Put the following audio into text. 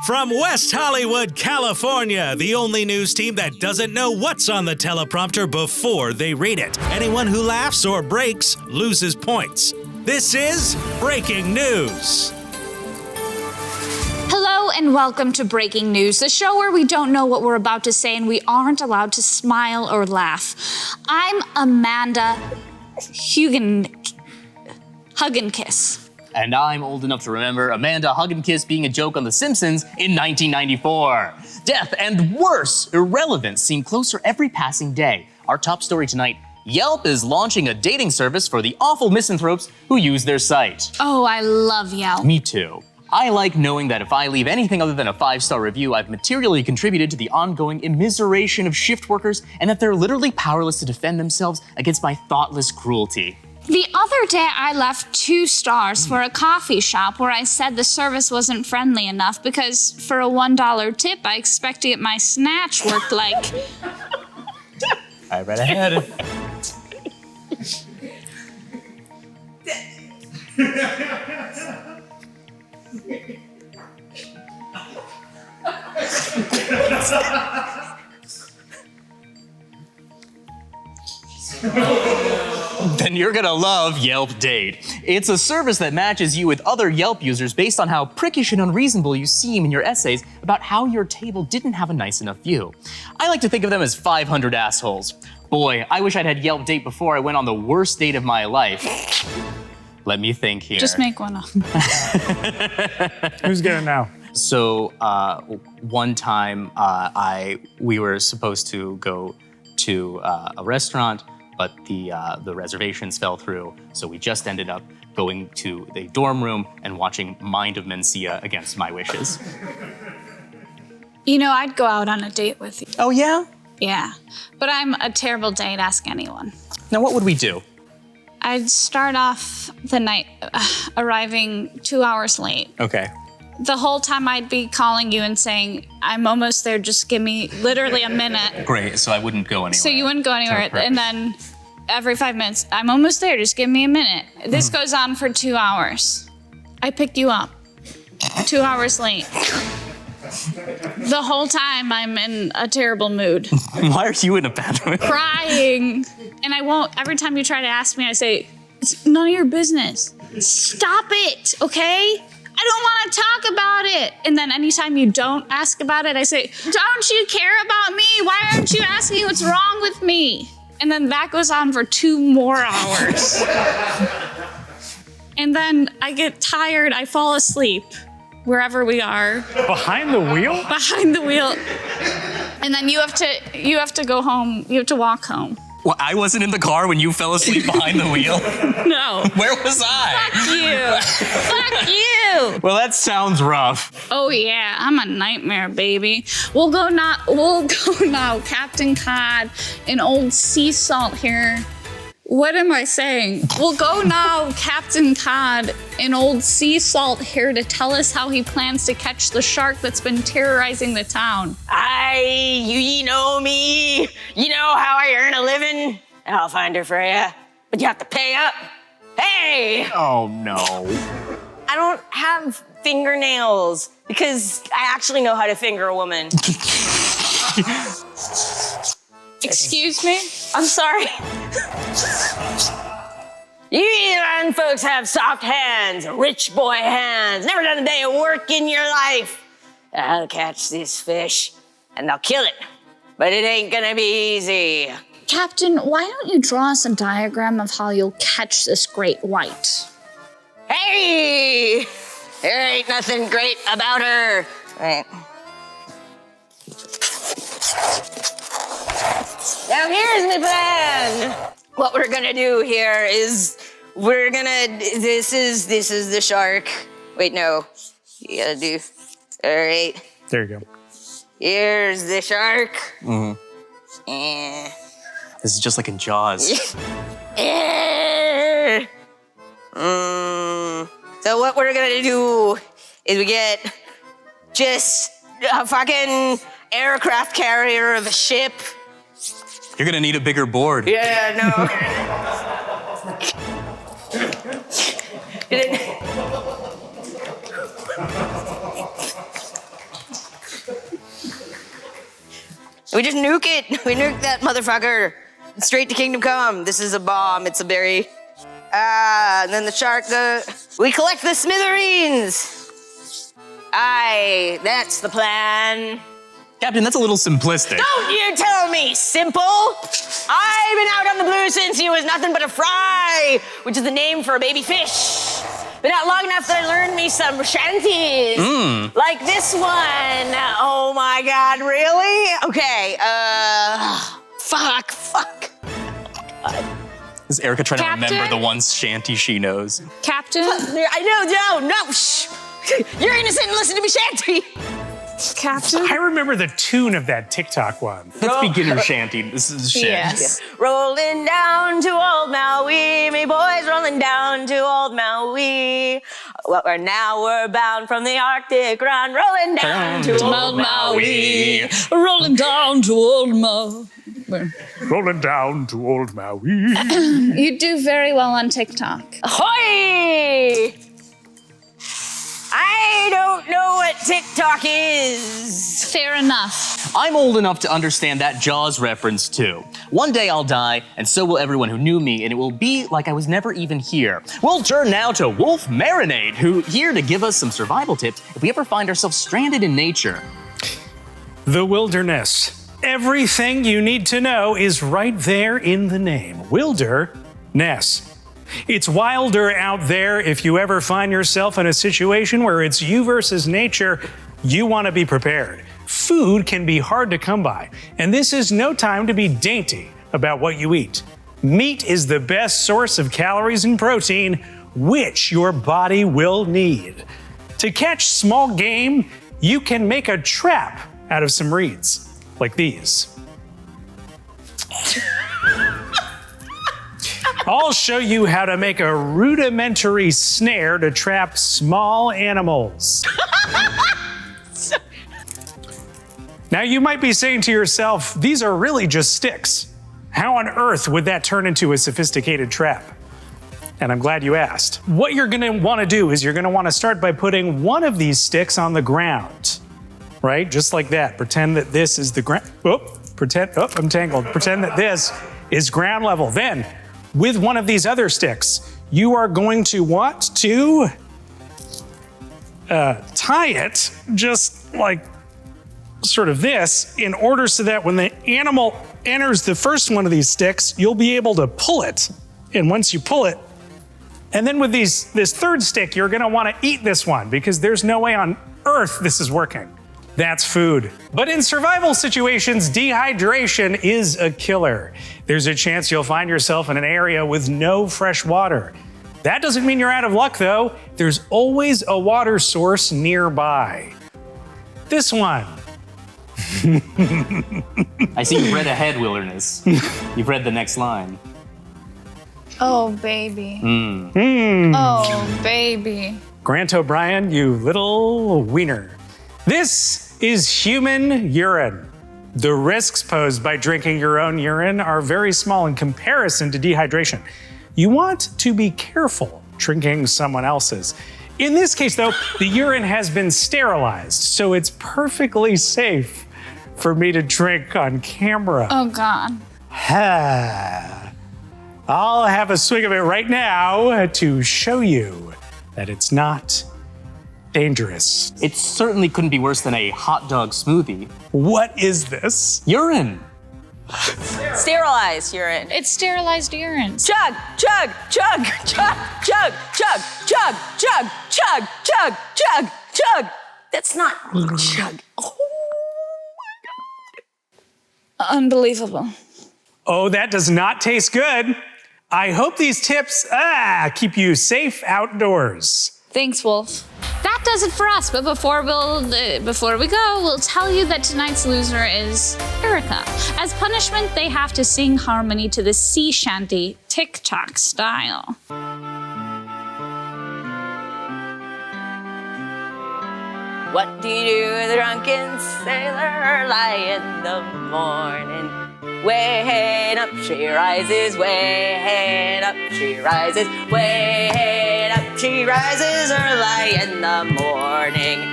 From West Hollywood, California, the only news team that doesn't know what's on the teleprompter before they read it. Anyone who laughs or breaks loses points. This is Breaking News. Hello and welcome to Breaking News, the show where we don't know what we're about to say and we aren't allowed to smile or laugh. I'm Amanda Hug and Kiss. And I'm old enough to remember Amanda Hug and Kiss being a joke on The Simpsons in 1994. Death and worse, irrelevance seem closer every passing day. Our top story tonight, Yelp is launching a dating service for the awful misanthropes who use their site. Oh, I love Yelp. Me too. I like knowing that if I leave anything other than a 5-star review, I've materially contributed to the ongoing immiseration of shift workers and that they're literally powerless to defend themselves against my thoughtless cruelty. The other day, I left 2 stars for a coffee shop where I said the service wasn't friendly enough because for a $1 tip, I expect to get my snatch worked like... I read ahead. Then you're gonna love Yelp Date. It's a service that matches you with other Yelp users based on how prickish and unreasonable you seem in your essays about how your table didn't have a nice enough view. I like to think of them as 500 assholes. Boy, I wish I'd had Yelp Date before I went on the worst date of my life. Let me think here. Just make one up. Who's getting it now? So one time we were supposed to go to a restaurant, but the reservations fell through, so we just ended up going to the dorm room and watching Mind of Mencia against my wishes. You know, I'd go out on a date with you. Oh yeah? Yeah, but I'm a terrible date, ask anyone. Now what would we do? I'd start off the night arriving 2 hours late. Okay. The whole time I'd be calling you and saying, I'm almost there, just give me literally a minute. Great, so I wouldn't go anywhere. So you wouldn't go anywhere. Perfect. And then every 5 minutes, I'm almost there, just give me a minute. This goes on for 2 hours. I picked you up 2 hours late. The whole time I'm in a terrible mood. Why are you in a bad mood? Crying. And I won't, every time you try to ask me, I say, it's none of your business. Stop it, okay? I don't want to talk about it. And then anytime you don't ask about it, I say, don't you care about me? Why aren't you asking what's wrong with me? And then that goes on for 2 more hours. And then I get tired, I fall asleep wherever we are. Behind the wheel? Behind the wheel. And then you have to go home, you have to walk home. Well, I wasn't in the car when you fell asleep behind the wheel. No. Where was I? Fuck you. Well, that sounds rough. Oh yeah, I'm a nightmare, baby. We'll go now, Captain Cod, an old sea salt here. What am I saying? We'll go now, Captain Cod, an old sea salt here to tell us how he plans to catch the shark that's been terrorizing the town. You know me. You know how I earn a living. I'll find her for you, but you have to pay up. Hey! Oh no. I don't have fingernails because I actually know how to finger a woman. Excuse me? I'm sorry. You Elon folks have soft hands, rich boy hands, never done a day of work in your life. I'll catch this fish and they'll kill it, but it ain't gonna be easy. Captain, why don't you draw us a diagram of how you'll catch this great white? Hey! There ain't nothing great about her. Right. Now here's my plan. What we're gonna do here is this is the shark. Wait, no. You gotta do, all right. There you go. Here's the shark. Mm-hmm. This is just like in Jaws. So what we're gonna do is we get just a fucking aircraft carrier of a ship. You're gonna need a bigger board. Yeah, no. We just nuke it. We nuke that motherfucker. Straight to Kingdom Come. This is a bomb. It's a berry. And then the shark goes. We collect the smithereens. Aye, that's the plan. Captain, that's a little simplistic. Don't you tell me, simple. I've been out on the blue since he was nothing but a fry, which is the name for a baby fish. Been out long enough that I learned me some shanties. Like this one. Oh my God, really? Okay, fuck. Is Erika trying Captain? to remember the one shanty she knows? Captain? I know, no, shh. You're innocent and listen to me shanty. Captain? I remember the tune of that TikTok one. That's beginner shanty. This is shanty. Yes. Rolling down to old Maui, me boys rolling down to old Maui. Well, we're bound from the Arctic round, rolling down to old Maui. Rolling down to old Maui. Rolling down to old Maui. You do very well on TikTok. Ahoy! I don't know what TikTok is. Fair enough. I'm old enough to understand that Jaws reference too. One day I'll die, and so will everyone who knew me, and it will be like I was never even here. We'll turn now to Wolf Marinade, who's here to give us some survival tips if we ever find ourselves stranded in nature. The wilderness. Everything you need to know is right there in the name. Wilderness. It's wilder out there. If you ever find yourself in a situation where it's you versus nature, you want to be prepared. Food can be hard to come by, and this is no time to be dainty about what you eat. Meat is the best source of calories and protein, which your body will need. To catch small game, you can make a trap out of some reeds, like these. I'll show you how to make a rudimentary snare to trap small animals. Now you might be saying to yourself, these are really just sticks. How on earth would that turn into a sophisticated trap? And I'm glad you asked. What you're gonna wanna do is you're gonna wanna start by putting one of these sticks on the ground, right? Just like that. Pretend that this is the ground. I'm tangled. Pretend that this is ground level. Then, with one of these other sticks, you are going to want to tie it just like sort of this in order so that when the animal enters the first one of these sticks, you'll be able to pull it. And once you pull it, and then with this third stick, you're gonna wanna eat this one because there's no way on earth this is working. That's food. But in survival situations, dehydration is a killer. There's a chance you'll find yourself in an area with no fresh water. That doesn't mean you're out of luck though. There's always a water source nearby. This one. I see you've read ahead, Wilderness. You've read the next line. Oh, baby. Oh, baby. Grant O'Brien, you little wiener. This is human urine. The risks posed by drinking your own urine are very small in comparison to dehydration. You want to be careful drinking someone else's. In this case, though, the urine has been sterilized, so it's perfectly safe for me to drink on camera. Oh, God. I'll have a swig of it right now to show you that it's not dangerous. It certainly couldn't be worse than a hot dog smoothie. What is this? Urine. Sterilized urine. It's sterilized urine. Chug, chug, chug, chug, chug, chug, chug, chug, chug, chug, chug, chug. That's not chug. Oh. Unbelievable. Oh, that does not taste good. I hope these tips keep you safe outdoors. Thanks, Wolf. That does it for us, but before we go, we'll tell you that tonight's loser is Erika. As punishment, they have to sing harmony to the sea shanty TikTok style. What do you do with a drunken sailor early in the morning? Way up she rises, way up she rises, way up she rises early in the morning.